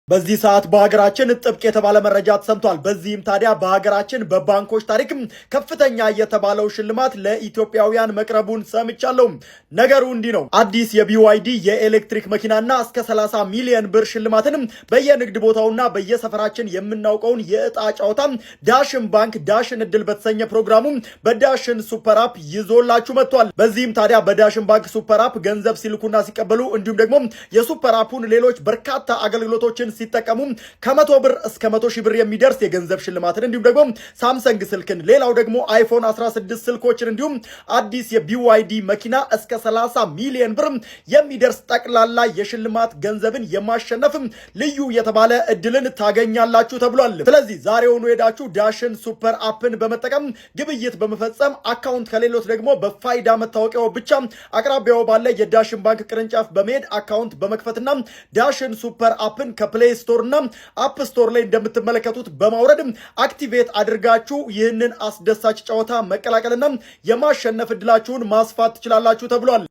በዚህ ሰዓት በሀገራችን ጥብቅ የተባለ መረጃ ተሰምቷል። በዚህም ታዲያ በሀገራችን በባንኮች ታሪክ ከፍተኛ የተባለው ሽልማት ለኢትዮጵያውያን መቅረቡን ሰምቻለሁ። ነገሩ እንዲህ ነው። አዲስ የቢዋይዲ የኤሌክትሪክ መኪናና እስከ 30 ሚሊዮን ብር ሽልማትን በየንግድ ቦታውና በየሰፈራችን የምናውቀውን የዕጣ ጨዋታ ዳሽን ባንክ ዳሽን እድል በተሰኘ ፕሮግራሙ በዳሽን ሱፐር አፕ ይዞላችሁ መጥቷል። በዚህም ታዲያ በዳሽን ባንክ ሱፐር አፕ ገንዘብ ሲልኩና ሲቀበሉ እንዲሁም ደግሞ የሱፐር አፑን ሌሎች በርካታ አገልግሎቶችን ሲጠቀሙ ከ100 ብር እስከ 100 ሺህ ብር የሚደርስ የገንዘብ ሽልማትን እንዲሁም ደግሞ ሳምሰንግ ስልክን ሌላው ደግሞ አይፎን 16 ስልኮችን እንዲሁም አዲስ የቢዋይዲ መኪና እስከ 30 ሚሊዮን ብር የሚደርስ ጠቅላላ የሽልማት ገንዘብን የማሸነፍ ልዩ የተባለ እድልን ታገኛላችሁ ተብሏል። ስለዚህ ዛሬውኑ ሄዳችሁ ዳሽን ሱፐር አፕን በመጠቀም ግብይት በመፈጸም አካውንት ከሌሎት ደግሞ በፋይዳ መታወቂያው ብቻ አቅራቢያው ባለ የዳሽን ባንክ ቅርንጫፍ በመሄድ አካውንት በመክፈትና ዳሽን ሱፐር አፕን ከፕሌይ ስቶር እና አፕ ስቶር ላይ እንደምትመለከቱት በማውረድ አክቲቬት አድርጋችሁ ይህንን አስደሳች ጨዋታ መቀላቀልና የማሸነፍ እድላችሁን ማስፋት ትችላላችሁ ተብሏል።